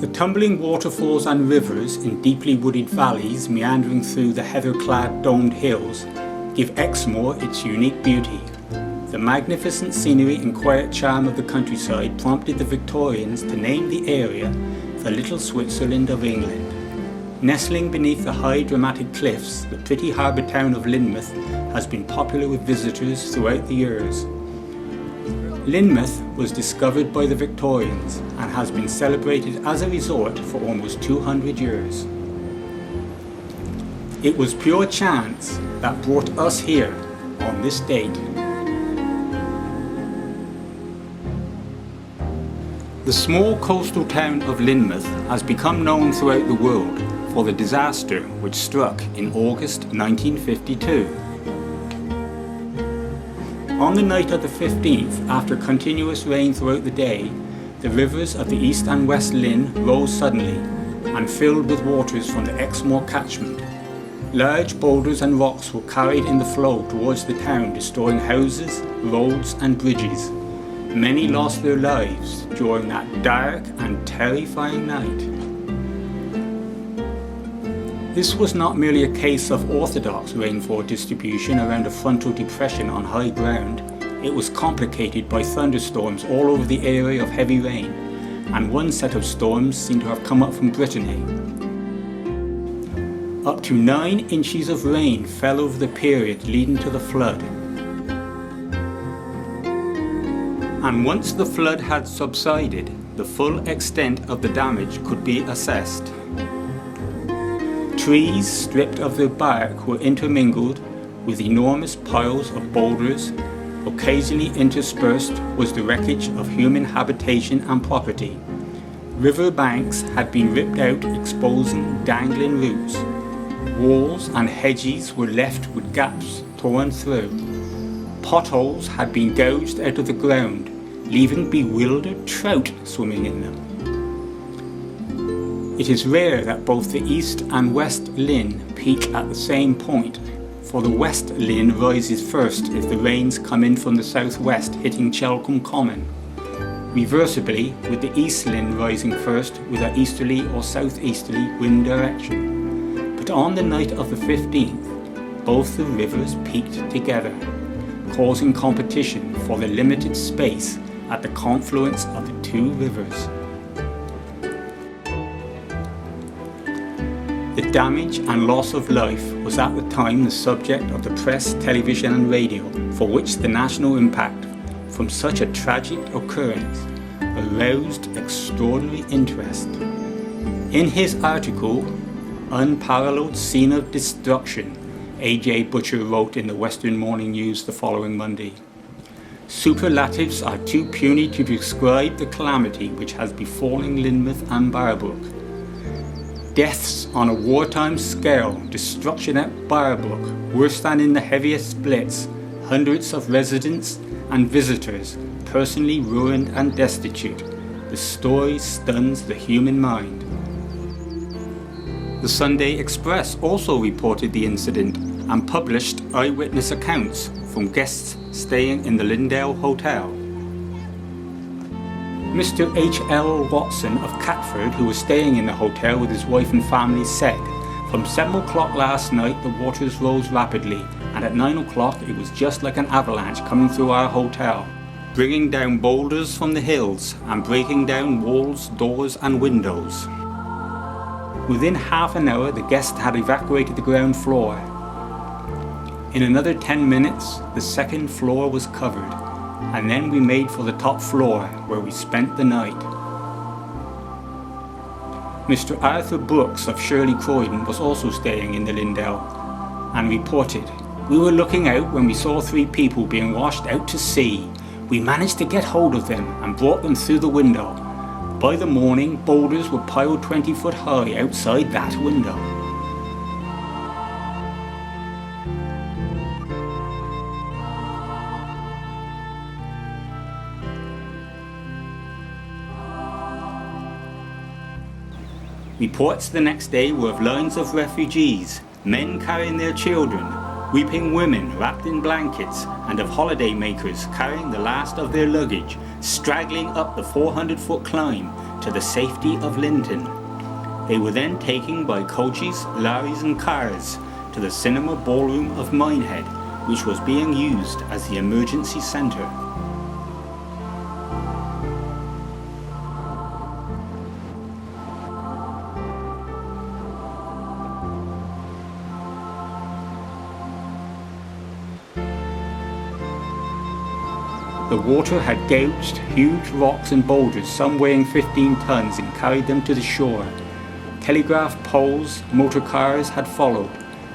The tumbling waterfalls and rivers in deeply wooded valleys meandering through the heather-clad domed hills give Exmoor its unique beauty. The magnificent scenery and quiet charm of the countryside prompted the Victorians to name the area the Little Switzerland of England. Nestling beneath the high dramatic cliffs, the pretty harbour town of Lynmouth has been popular with visitors throughout the years. Lynmouth was discovered by the Victorians and has been celebrated as a resort for almost 200 years. It was pure chance that brought us here on this date. The small coastal town of Lynmouth has become known throughout the world for the disaster which struck in August 1952. On the night of the 15th, after continuous rain throughout the day, the rivers of the East and West Lynn rose suddenly and filled with waters from the Exmoor catchment. Large boulders and rocks were carried in the flow towards the town, destroying houses, roads and bridges. Many lost their lives during that dark and terrifying night. This was not merely a case of orthodox rainfall distribution around a frontal depression on high ground. It was complicated by thunderstorms all over the area of heavy rain, and one set of storms seemed to have come up from Brittany. Up to 9 inches of rain fell over the period leading to the flood. And once the flood had subsided, the full extent of the damage could be assessed. Trees stripped of their bark were intermingled with enormous piles of boulders. Occasionally interspersed was the wreckage of human habitation and property. River banks had been ripped out, exposing dangling roots. Walls and hedges were left with gaps torn through. Potholes had been gouged out of the ground, leaving bewildered trout swimming in them. It is rare that both the East and West Lynn peak at the same point, for the West Lynn rises first if the rains come in from the southwest, hitting Chelcombe Common. Reversibly, with the East Lynn rising first with an easterly or southeasterly wind direction. But on the night of the 15th, both the rivers peaked together, causing competition for the limited space at the confluence of the two rivers. The damage and loss of life was at the time the subject of the press, television and radio, for which the national impact from such a tragic occurrence aroused extraordinary interest. In his article, Unparalleled Scene of Destruction, A.J. Butcher wrote in the Western Morning News the following Monday, "Superlatives are too puny to describe the calamity which has befallen Lynmouth and Barabrook. Deaths on a wartime scale, destruction at Barabrook, worse than in the heaviest splits, hundreds of residents and visitors personally ruined and destitute. The story stuns the human mind." The Sunday Express also reported the incident and published eyewitness accounts from guests staying in the Lindale Hotel. Mr. H.L. Watson of Catford, who was staying in the hotel with his wife and family, said, "From 7 o'clock last night the waters rose rapidly, and at 9 o'clock it was just like an avalanche coming through our hotel, bringing down boulders from the hills and breaking down walls, doors and windows. Within half an hour the guests had evacuated the ground floor. In another 10 minutes the second floor was covered, and then we made for the top floor where we spent the night." Mr. Arthur Brooks of Shirley Croydon was also staying in the Lindale and reported, "We were looking out when we saw 3 people being washed out to sea. We managed to get hold of them and brought them through the window. By the morning, boulders were piled 20 foot high outside that window." Reports the next day were of lines of refugees, men carrying their children, weeping women wrapped in blankets, and of holiday makers carrying the last of their luggage, straggling up the 400-foot climb to the safety of Linton. They were then taken by coaches, lorries and cars to the cinema ballroom of Minehead, which was being used as the emergency centre. The water had gouged huge rocks and boulders, some weighing 15 tons, and carried them to the shore. Telegraph poles, motor cars had followed.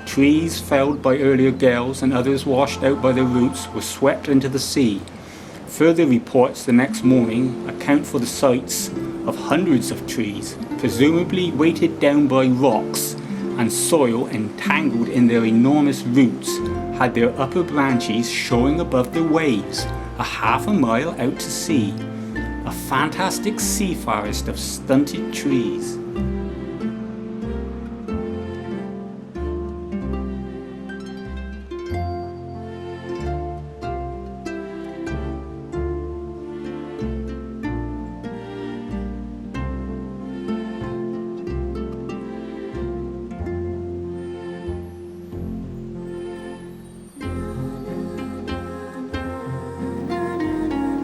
Trees felled by earlier gales and others washed out by their roots were swept into the sea. Further reports the next morning account for the sights of hundreds of trees, presumably weighted down by rocks, and soil entangled in their enormous roots had their upper branches showing above the waves, a half a mile out to sea, a fantastic sea forest of stunted trees.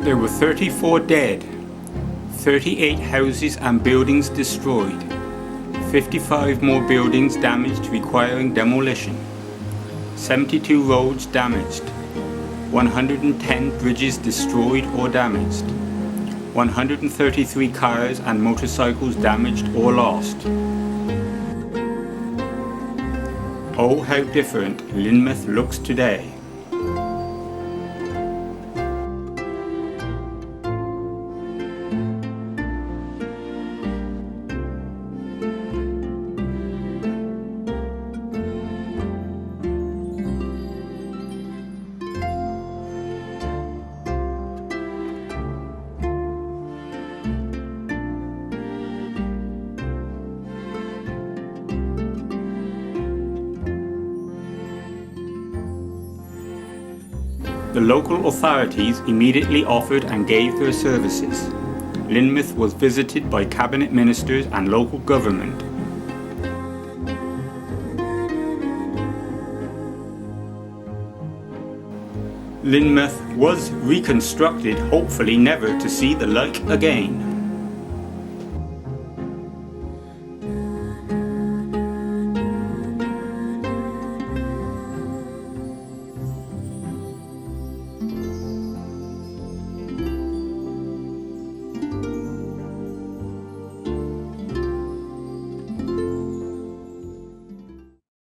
There were 34 dead, 38 houses and buildings destroyed, 55 more buildings damaged requiring demolition, 72 roads damaged, 110 bridges destroyed or damaged, 133 cars and motorcycles damaged or lost. Oh, how different Lynmouth looks today. The local authorities immediately offered and gave their services. Lynmouth was visited by cabinet ministers and local government. Lynmouth was reconstructed, hopefully never to see the like again.